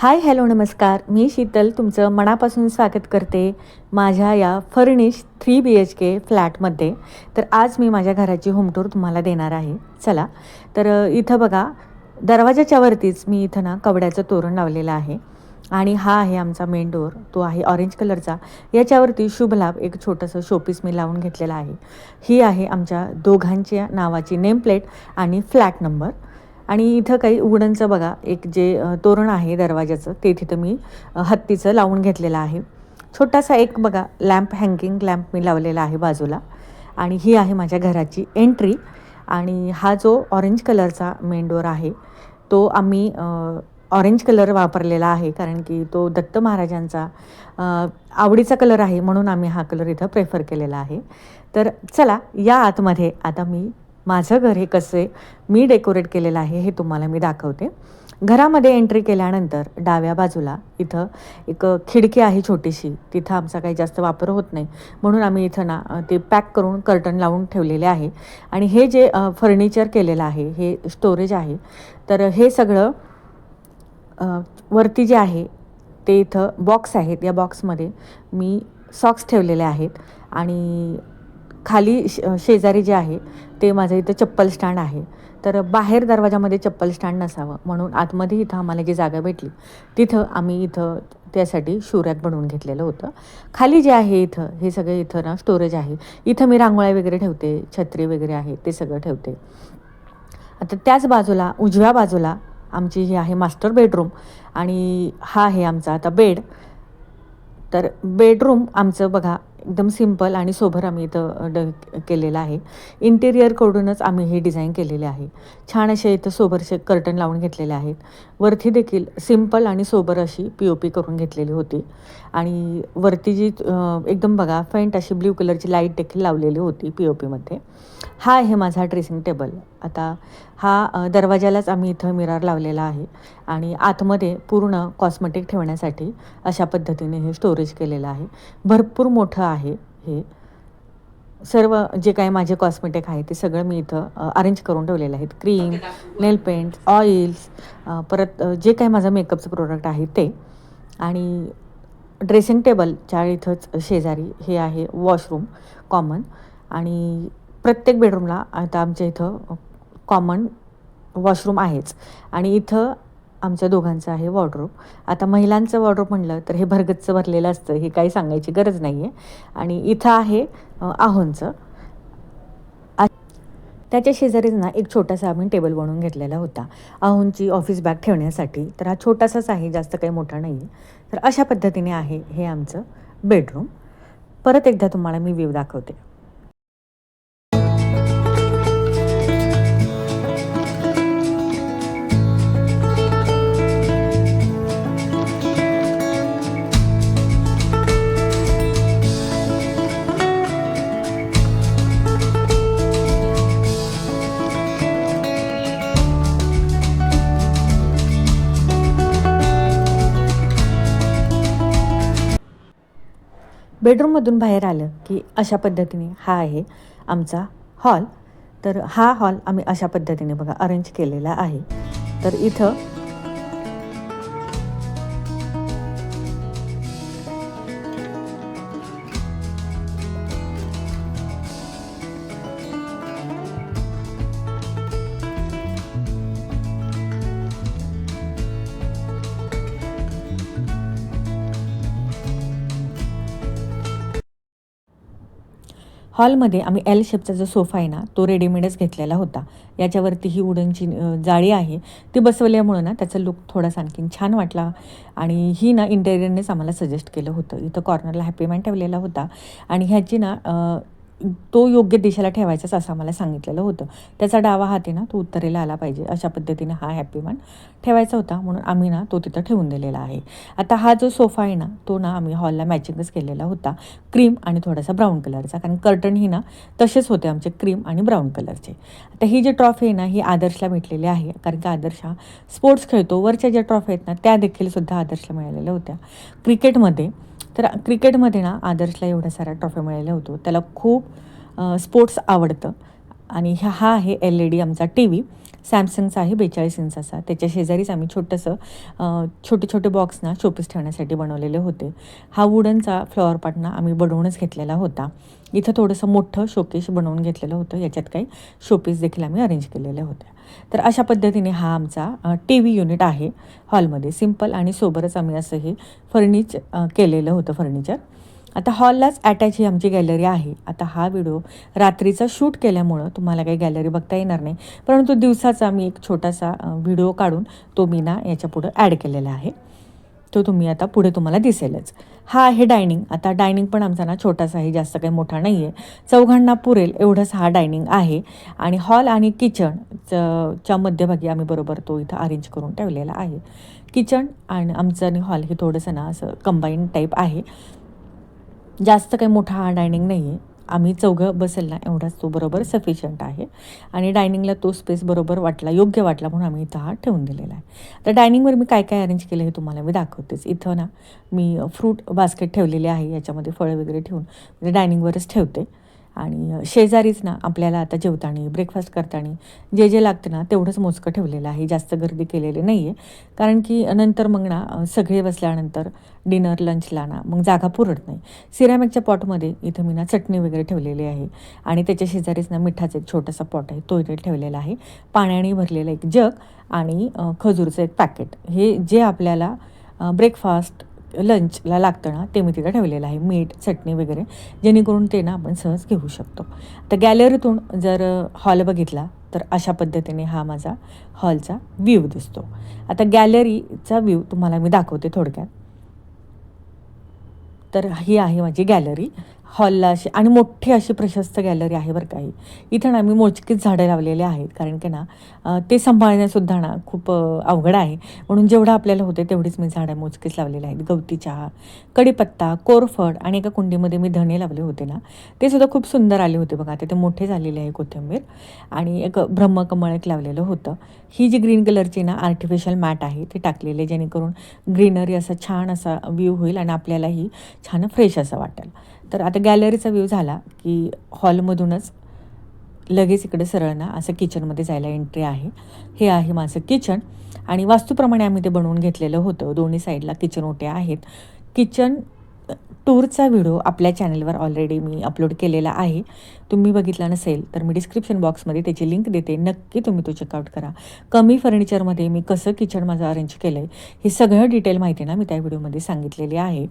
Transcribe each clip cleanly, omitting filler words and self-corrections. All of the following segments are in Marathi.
हाय हॅलो नमस्कार. मी शीतल तुमचं मनापासून स्वागत करते माझ्या या फर्निश 3 BHK फ्लॅटमध्ये. तर आज मी माझ्या घराची होम टूर तुम्हाला देणार आहे. चला तर इथं बघा, दरवाजाच्या वरतीच मी इथं ना कवड्याचं तोरण लावलेलं आहे आणि हा आहे आमचा मेन डोअर. तो आहे ऑरेंज कलरचा. याच्यावरती शुभलाभ एक छोटंसं शोपीस मी लावून घेतलेलं आहे. ही आहे आमच्या दोघांच्या नावाची नेम प्लेट आणि फ्लॅट नंबर. आणि इथं काही वुडनचं बघा एक जे तोरण आहे दरवाजाचं, ते तिथं मी हत्तीचं लावून घेतलेलं आहे. छोटासा एक बघा लॅम्प, हँगिंग लॅम्प मी लावलेला आहे बाजूला. आणि ही आहे माझ्या घराची एंट्री. आणि हा जो ऑरेंज कलरचा मेन डोअर आहे तो आम्ही ऑरेंज कलर वापरलेला आहे, कारण की तो दत्त महाराजांचा आवडीचा कलर आहे, म्हणून आम्ही हा कलर इथं प्रेफर केलेला आहे. तर चला या आतमध्ये आता मी माझं घर हे कसे मी डेकोरेट केलेलं आहे हे तुम्हाला मी दाखवते. घरामध्ये एंट्री केल्यानंतर डाव्या बाजूला इथं एक खिडकी आहे छोटीशी. तिथं आमचा काही जास्त वापर होत नाही, म्हणून आम्ही इथं ना ते पॅक करून कर्टन लावून ठेवलेले आहे. आणि हे जे फर्निचर केलेलं आहे हे स्टोरेज आहे. तर हे सगळं वरती जे आहे ते इथं बॉक्स आहेत. या बॉक्समध्ये मी सॉक्स ठेवलेले आहेत. आणि खाली शेजारी जे आहे ते माझं इथं चप्पल स्टँड आहे. तर बाहेर दरवाजामध्ये चप्पल स्टँड नसावं म्हणून आतमध्ये इथं आम्हाला जी जागा भेटली तिथं आम्ही इथं त्यासाठी शू रॅक बनवून घेतलेलं होतं. खाली जे आहे इथं हे सगळं इथं ना स्टोरेज आहे. इथं मी रांगोळ्या वगैरे ठेवते, छत्री वगैरे आहे ते सगळं ठेवते. आता त्याच बाजूला उजव्या बाजूला आमची ही आहे मास्टर बेडरूम. आणि हा आहे आमचा आता बेड. तर बेडरूम आमचं बघा एकदम सिंपल आणि सोबर आम्ही इथं केलेलं आहे. इंटेरियरकडूनच आम्ही हे डिझाईन केलेले आहे. छान असे इथं सोबरचे कर्टन लावून घेतलेले आहेत. वरती देखील सिंपल आणि सोबर अशी POP करून घेतलेली होती. आणि वरती जी एकदम बघा फेंट अशी ब्ल्यू कलरची लाईट देखील लावलेली होती POPमध्ये. हा आहे माझा ड्रेसिंग टेबल. आता हा दरवाजालाच आम्ही इथं मिरर लावलेला आहे. आणि आतमध्ये पूर्ण कॉस्मेटिक ठेवण्यासाठी अशा पद्धतीने हे स्टोरेज केलेलं आहे. भरपूर मोठं आहे हे. सर्व जे काही माझे कॉस्मेटिक आहे ते सगळं मी इथं अरेंज करून ठेवलेलं आहेत. क्रीम, नेल पेंट, ऑइल्स, परत जे काही माझं मेकअपचं प्रोडक्ट आहे ते. आणि ड्रेसिंग टेबलच्या इथंच शेजारी हे आहे वॉशरूम कॉमन. आणि प्रत्येक बेडरूमला आता आमच्या इथं कॉमन वॉशरूम आहेच. आणि इथं आमच्या दोघांचं आहे वॉर्डरोब. आता महिलांचं वॉर्डरोब म्हणलं तर हे भरगच्च भरलेलं असतं, हे काही सांगायची गरज नाही आहे. आणि इथं आहे आहोंचं. त्याच्या शेजारीच ना एक छोटासा आम्ही टेबल बनवून घेतलेला होता आहोंची ऑफिस बॅग ठेवण्यासाठी. तर हा छोटासाच आहे, जास्त काही मोठा नाही आहे. तर अशा पद्धतीने आहे हे आमचं बेडरूम. परत एकदा तुम्हाला मी व्ह्यू दाखवते. बेडरूममधून बाहेर आलं की अशा पद्धतीने हा आहे आमचा हॉल. तर हा हॉल आम्ही अशा पद्धतीने बघा अरेंज केलेला आहे. तर इथं हॉलमध्ये आम्ही L शेपचा जो सोफा आहे ना तो रेडीमेडच घेतलेला होता. याच्यावरती ही वुडनची जाळी आहे ती बसवल्यामुळं ना त्याचा लुक थोडासा आणखीन छान वाटला. आणि ही ना इंटेरियरनेच आम्हाला सजेस्ट केलं होतं. इथं कॉर्नरला हॅपी मॅन ठेवलेला होता. आणि ह्याची ना तो योग्य दिशेला ठेवायचाच असं आम्हाला सांगितलेलं होतं. त्याचा डावा हात आहे ना तो उत्तरेला आला पाहिजे, अशा पद्धतीने हा हॅपी मॅन ठेवायचा होता, म्हणून आम्ही ना तो तिथं ठेवून दिलेला आहे. आता हा जो सोफा आहे ना तो ना आम्ही हॉलला मॅचिंगच केलेला होता, क्रीम आणि थोडासा ब्राऊन कलरचा, कारण कर्टन ही ना तसेच होते आमचे क्रीम आणि ब्राऊन कलरचे. आता ही जी ट्रॉफी आहे ना ही आदर्शला भेटलेली आहे, कारण की आदर्श हा स्पोर्ट्स खेळतो. वरच्या ज्या ट्रॉफी आहेत ना त्या देखील सुद्धा आदर्शला मिळालेल्या होत्या क्रिकेटमध्ये. तर क्रिकेटमध्ये ना आदर्शला एवढ्या साऱ्या ट्रॉफी मिळाल्या होत्या. त्याला खूप स्पोर्ट्स आवडतं. आणि हा आहे LED आमचा TV. सॅमसंगचा आहे 42 इंचाचा. त्याच्या शेजारीच आम्ही छोटे छोटे बॉक्स ना शोपीस ठेवण्यासाठी बनवलेले होते. हा वुडनचा फ्लॉवर पॉट ना आम्ही बनवूनच घेतलेला होता. इथं थोडंसं मोठं शोकेस बनवून घेतलेलं होतं. याच्यात काही शोपीस देखील आम्ही अरेंज केलेल्या होत्या. तर अशा पद्धतीने हा आमचा टीव्ही युनिट आहे हॉलमध्ये. सिंपल आणि सोबरच आम्ही असं हे केलेलं होतं फर्निचर. आता हॉललाच अटॅच ही आमची गॅलरी आहे. आता हा व्हिडिओ रात्रीचा शूट केल्यामुळं तुम्हाला काही गॅलरी बघता येणार नाही, परंतु दिवसाचा मी एक छोटासा व्हिडिओ काढून तो मी ना याच्यापुढं ॲड केलेला आहे. तो तुम्ही आता पुढे तुम्हाला दिसेलच. हा आहे डायनिंग. आता डायनिंग पण आमचा ना छोटासा आहे, जास्त काही मोठा नाही आहे. चौघांना पुरेल एवढंच हा डायनिंग आहे. आणि हॉल आणि किचनच्या मध्यभागी आम्ही बरोबर तो इथं अरेंज करून ठेवलेला आहे. किचन आणि आमचं आणि हॉल हे थोडंसं ना असं कंबाईन टाईप आहे. जास्त काही मोठा हा डायनिंग नाही आहे. आम्ही चौघं बसेल ना एवढाच तो बरोबर सफिशियंट आहे. आणि डायनिंगला तो स्पेस बरोबर वाटला, योग्य वाटला म्हणून आम्ही इथं हा ठेवून दिलेला आहे. तर डायनिंगवर मी काय काय अरेंज केलं हे तुम्हाला मी दाखवतेच. इथं ना मी फ्रूट बास्केट ठेवलेले आहे. याच्यामध्ये फळं वगैरे ठेवून म्हणजे डायनिंगवरच ठेवते. आणि शेजारीच ना आपल्याला आता जेवताना ब्रेकफास्ट करताना जे जे लागतं ना तेवढंच मोजकं ठेवलेलं आहे. जास्त गर्दी केलेली नाही आहे. कारण की नंतर मग ना सगळे बसल्यानंतर डिनर लंचला ना मग जागा पुरत नाही. सिरॅमिकच्या पॉटमध्ये इथं मी ना चटणी वगैरे ठेवलेली आहे. आणि त्याच्या शेजारीच ना मिठाचा एक छोटासा पॉट आहे, तो इथे ठेवलेला आहे. पाण्याने भरलेला एक जग आणि खजूरचं एक पॅकेट. हे जे आपल्याला ब्रेकफास्ट लंचला लागतं ना ते मी तिथं ठेवलेलं आहे. मीठ, चटणी वगैरे, जेणेकरून ते ना आपण सहज घेऊ शकतो. तर गॅलरीतून जर हॉल बघितला तर अशा पद्धतीने हा माझा हॉलचा व्ह्यू दिसतो. आता गॅलरीचा व्ह्यू तुम्हाला मी दाखवते थोडक्यात. तर ही आहे माझी गॅलरी. हॉलला अशी आणि मोठी अशी प्रशस्त गॅलरी आहे बरं का ही. इथं ना मी मोजकीच झाडं लावलेले आहेत, कारण की ना ते सांभाळण्यासुद्धा ना खूप अवघड आहे. म्हणून जेवढं आपल्याला होते तेवढीच मी झाडं मोजकीच लावलेली आहेत. गवती चहा, कढीपत्ता, कोरफड आणि एका कुंडीमध्ये मी धणे लावले होते ना, ते सुद्धा खूप सुंदर आले होते बघा. ते मोठे झालेले आहे कोथिंबीर. आणि एक ब्रह्मकमळ एक लावलेलं होतं. ही जी ग्रीन कलरची ना आर्टिफिशियल मॅट आहे ती टाकलेली आहे, जेणेकरून ग्रीनरी असा छान असा व्ह्यू होईल आणि आपल्यालाही छान फ्रेश असं वाटेल. तर आता गॅलरीचा व्ह्यू झाला की हॉलमधूनच लगेच इकडे सरळ ना असं किचनमध्ये जायला एंट्री आहे. हे आहे माझं किचन आणि वास्तूप्रमाणे आम्ही ते बनवून घेतलेलं होतं. दोन्ही साईडला किचन ओट्या आहेत. किचन टूरचा व्हिडिओ आपल्या चॅनलवर ऑलरेडी मी अपलोड केलेला आहे. तुम्ही बघितला नसेल तर मी डिस्क्रिप्शन बॉक्समध्ये त्याची लिंक देते. नक्की तुम्ही तो चेकआउट करा. कमी फर्निचरमध्ये मी कसं किचन माझं अरेंज केलं आहे हे सगळं डिटेल माहिती ना मी त्या व्हिडिओमध्ये सांगितलेली आहे.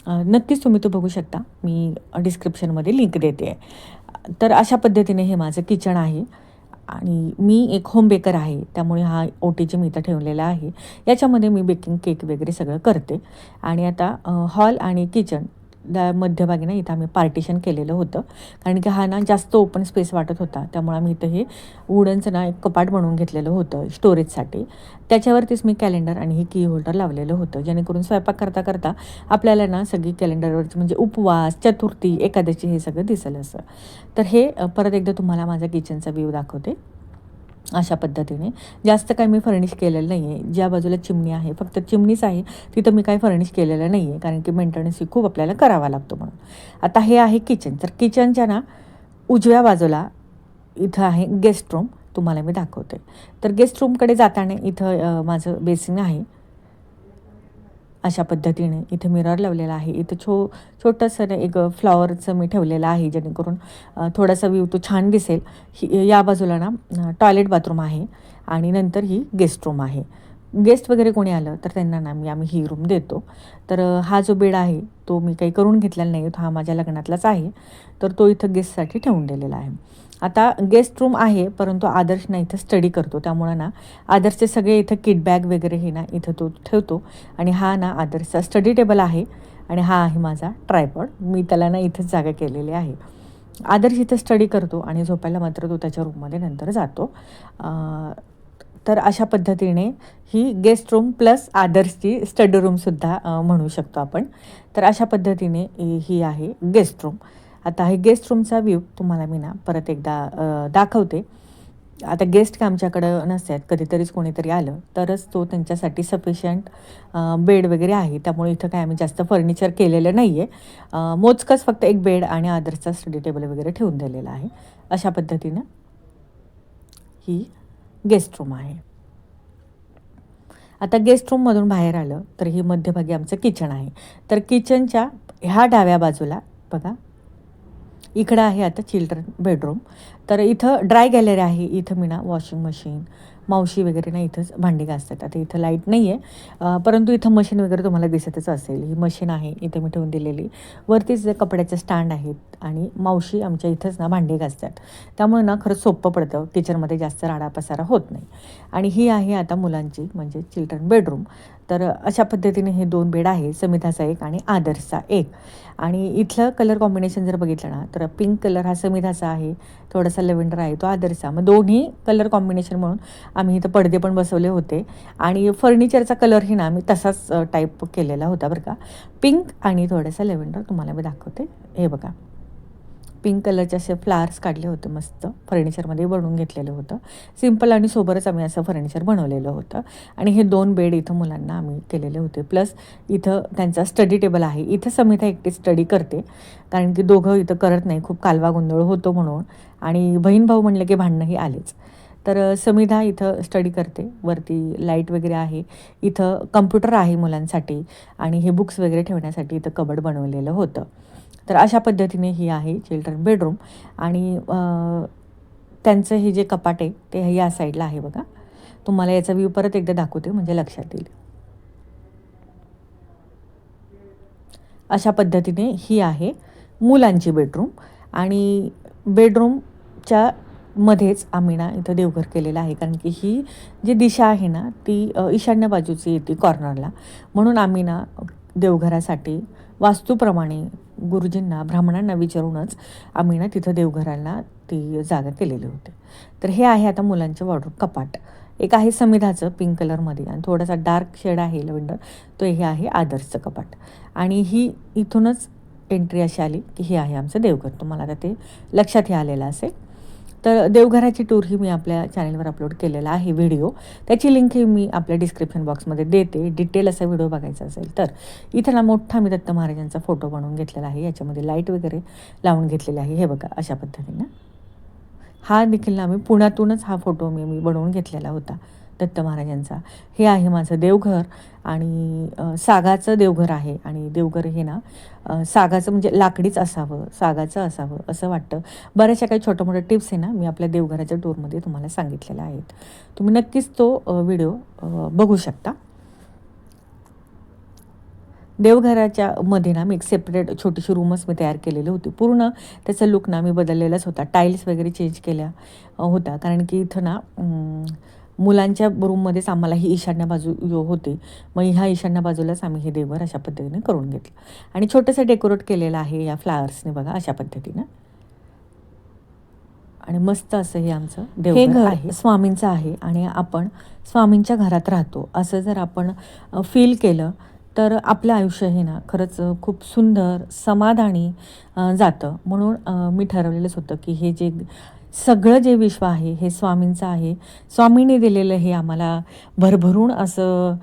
नक्कीच तुम्ही तो बघू शकता. मी डिस्क्रिप्शनमध्ये लिंक देते आहे. तर अशा पद्धतीने हे माझं किचन आहे. आणि मी एक होम बेकर आहे, त्यामुळे हा ओटीजी मी इथं ठेवलेला आहे. याच्यामध्ये मी बेकिंग केक वगैरे सगळं करते. आणि आता हॉल आणि किचन मध्यभागी ना इथं आम्ही पार्टिशन केलेलं होतं, कारण की हा ना जास्त ओपन स्पेस वाटत होता. त्यामुळे आम्ही इथं हे वुडनचं ना एक कपाट बनवून घेतलेलं होतं स्टोरेजसाठी. त्याच्यावरतीच मी कॅलेंडर आणि हे की होल्डर लावलेलं होतं, जेणेकरून स्वयंपाक करता करता आपल्याला ना सगळी कॅलेंडरवरची म्हणजे उपवास, चतुर्थी, एकादशी हे सगळं दिसेल असं. तर हे परत एकदा तुम्हाला माझा किचनचा व्ह्यू दाखवते. अशा पद्धतीने जास्त काही मी फर्निश केलेलं नाही आहे. ज्या बाजूला चिमणी आहे फक्त चिमणीच आहे, तिथं मी काही फर्निश केलेलं नाही आहे, कारण की मेंटेनन्स ही खूप आपल्याला करावा लागतो म्हणून. आता हे आहे किचन. तर किचनच्या ना उजव्या बाजूला इथं आहे गेस्ट रूम, तुम्हाला मी दाखवते. तर गेस्ट रूमकडे जाताना इथं माझं बेसिन आहे. अशा पद्धतीने इथे मिरर लावलेला आहे. इथं छोटंसं एक फ्लॉवरचं मी ठेवलेलं आहे, जेणेकरून थोडासा व्ह्यू तो छान दिसेल. या बाजूला ना टॉयलेट बाथरूम आहे आणि नंतर ही गेस्ट रूम आहे. गेस्ट वगैरे कोणी आलं तर त्यांना ना आम्ही ही रूम देतो. तर हा जो बेड आहे तो मी काही करून घेतलेला नाही, हा माझ्या लग्नातलाच आहे. तर तो इथं गेस्टसाठी ठेवून दिलेला आहे. आता गेस्ट रूम आहे, परंतु आदर्श ना इथं स्टडी करतो, त्यामुळं ना आदर्शचे सगळे इथं किट बॅग वगैरे हे ना इथं तो ठेवतो. आणि हा ना आदर्शचा स्टडी टेबल आहे आणि हा आहे माझा ट्रायपॉड. मी त्याला ना इथंच जागा केलेली आहे. आदर्श इथं स्टडी करतो आणि झोपायला मात्र तो त्याच्या रूममध्ये नंतर जातो. तर अशा पद्धतीने ही गेस्ट रूम प्लस आदर्शची स्टडी रूमसुद्धा म्हणू शकतो आपण. तर अशा पद्धतीने ही आहे गेस्ट रूम. आता हे गेस्ट रूमचा व्ह्यू तुम्हाला मी ना परत एकदा दाखवते. आता गेस्ट का आमच्याकडं नसतात, कधीतरीच कोणीतरी आलं तरच तो त्यांच्यासाठी सफिशियंट बेड वगैरे आहे. त्यामुळे इथं काय आम्ही जास्त फर्निचर केलेलं नाही आहे. मोजकंच फक्त एक बेड आणि आदर्शचा स्टडी टेबल वगैरे ठेवून दिलेला आहे. अशा पद्धतीनं ही गेस्ट रूम आहे. आता गेस्ट रूममधून बाहेर आलं तर ही मध्यभागी आमचं किचन आहे. तर किचनच्या ह्या डाव्या बाजूला बघा, इकडं आहे आता चिल्ड्रन बेडरूम. तर इथं ड्राय गॅलरी आहे. इथं मी ना वॉशिंग मशीन, मावशी वगैरे ना इथंच भांडी घासतात. आता इथं लाईट नाही आहे, परंतु इथं मशीन वगैरे तुम्हाला दिसतच असेल. ही मशीन आहे इथं मी ठेवून दिलेली. वरतीच जे कपड्याचे स्टँड आहेत आणि मावशी आमच्या इथंच ना भांडी घासतात. त्यामुळे ना खरंच सोपं पडतं, किचनमध्ये जास्त राडा पसारा होत नाही. आणि ही आहे आता मुलांची म्हणजे चिल्ड्रन बेडरूम. तर अशा पद्धतीने हे 2 बेड आहे, समिधाचा एक आणि आदर्शचा एक. आणि इथलं कलर कॉम्बिनेशन जर बघितलं ना तर पिंक कलर हा समिधाचा आहे, थोडासा लेव्हेंडर आहे तो आदर्शचा. मग दोन्ही कलर कॉम्बिनेशन म्हणून आम्ही इथं पडदे पण बसवले होते आणि फर्निचरचा कलरही ना आम्ही तसाच टाईप केलेला होता बरं का. पिंक आणि थोडासा लेव्हेंडर तुम्हाला मी दाखवते. हे बघा, पिंक कलरचे असे फ्लावर्स काढले होते, मस्त फर्निचरमध्ये बनवून घेतलेलं होतं. सिम्पल आणि सोबरच आम्ही असं फर्निचर बनवलेलं होतं. आणि हे 2 बेड इथं मुलांना आम्ही केलेले होते. प्लस इथं त्यांचा स्टडी टेबल आहे. इथं समिधा एकटी स्टडी करते, कारण की दोघं इथं करत नाही, खूप कालवा गोंधळ होतो म्हणून. आणि बहीण भाऊ म्हणलं की भांडणंही आलेच. तर समिधा इथं स्टडी करते. वरती लाईट वगैरे आहे. इथं कम्प्युटर आहे मुलांसाठी आणि हे बुक्स वगैरे ठेवण्यासाठी इथं कबड बनवलेलं होतं. तर अशा पद्धतीने ही आहे चिल्ड्रन बेडरूम. आणि त्यांचं हे जे कपाट आहे ते या साईडला आहे बघा. तुम्हाला याचा व्ह्यू परत एकदा दाखवते म्हणजे लक्षात येईल. अशा पद्धतीने ही आहे मुलांची बेडरूम. आणि बेडरूमच्या मध्येच आम्ही ना इथं देवघर केलेलं आहे, कारण की ही जी दिशा आहे ना ती ईशान्य बाजूची येते कॉर्नरला. म्हणून आम्ही ना देवघरासाठी वास्तूप्रमाणे गुरुजींना, ब्राह्मणांना विचारूनच आम्ही ना तिथं देवघराला ती जागा केलेली होती. तर हे आहे आता मुलांचे वॉर्डरोब कपाट. एक आहे समिधाचं पिंक कलरमध्ये आणि थोडासा डार्क शेड आहे लव्हेंडर, तो हे आहे आदर्शचं कपाट. आणि ही इथूनच एंट्री अशी आली की हे आहे आमचं देवघर. तुम्हाला आता ते लक्षातही आलेलं असेल. तर देवघराची टूर ही मी आपल्या चॅनलवर अपलोड केलेला आहे व्हिडिओ. त्याची लिंकही मी आपल्या डिस्क्रिप्शन बॉक्समध्ये देते. डिटेल असा व्हिडिओ बघायचा असेल तर. इथं ना मोठा मी दत्त महाराजांचा फोटो बनवून घेतलेला आहे. याच्यामध्ये लाईट वगैरे लावून घेतलेली आहे. हे बघा अशा पद्धतीनं. हा देखील ना मी पुण्यातूनच हा फोटो मी बनवून घेतलेला होता दत्त महाराजांचा. हे आहे माझं देवघर. आणि सागाचं देवघर आहे. आणि देवघर हे ना सागाचं म्हणजे लाकडीच असावं, सागाचं असावं असं वाटतं. बऱ्याचशा काही छोट्या मोठ्या टिप्स आहे ना मी आपल्या देवघराच्या टूरमध्ये तुम्हाला सांगितलेल्या आहेत. तुम्ही नक्कीच तो व्हिडिओ बघू शकता. देवघराच्या मध्ये ना मी एक सेपरेट छोटीशी रूमच मी तयार केलेली होती. पूर्ण त्याचा लुक ना मी बदललेलाच होता. टाईल्स वगैरे चेंज केल्या होत्या, कारण की इथं ना मुलांच्या रूममध्येच आम्हाला ही ईशान्य बाजू होती. मग ह्या ईशान्य बाजूलाच आम्ही हे देवघर अशा पद्धतीने करून घेतलं. आणि छोटंसं डेकोरेट केलेलं आहे या फ्लावर्सने बघा अशा पद्धतीनं. आणि मस्त असं हे आमचं देवघर आहे. स्वामींचं आहे आणि आपण स्वामींच्या घरात राहतो असं जर आपण फील केलं तर आपलं आयुष्य हे ना खरंच खूप सुंदर, समाधानी जातं. म्हणून मी ठरवलेलंच होतं की हे जे सगळं जे विश्व आहे हे स्वामींचं आहे. स्वामींनी दिलेलं हे आम्हाला भरभरून असं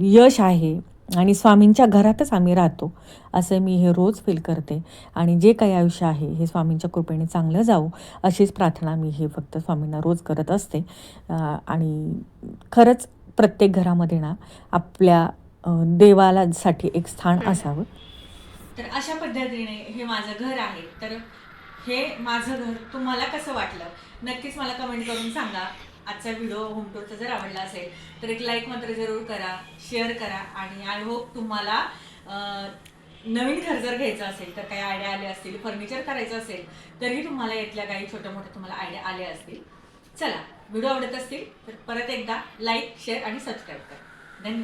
यश आहे आणि स्वामींच्या घरातच आम्ही राहतो असं मी हे रोज फील करते. आणि जे काही आयुष्य आहे हे स्वामींच्या कृपेने चांगलं जावं अशीच प्रार्थना मी हे फक्त स्वामींना रोज करत असते. आणि खरंच प्रत्येक घरामध्ये ना आपल्या देवाला साठी एक स्थान असावं. तर अशा पद्धतीने हे माझं घर आहे. तर हे माझं घर तुम्हाला कसं वाटलं नक्कीच मला कमेंट करून सांगा. आजचा व्हिडिओ होम टूरचा जर आवडला असेल तर एक लाईक मात्र जरूर करा, शेअर करा. आणि आय होप तुम्हाला नवीन घर जर घ्यायचं असेल तर काही आयडिया आले असतील, फर्निचर करायचं असेल तरी तुम्हाला यातल्या काही छोट्या मोठ्या तुम्हाला आयडिया आल्या असतील. चला, व्हिडिओ आवडत असतील तर परत एकदा लाईक, शेअर आणि सबस्क्राईब करा.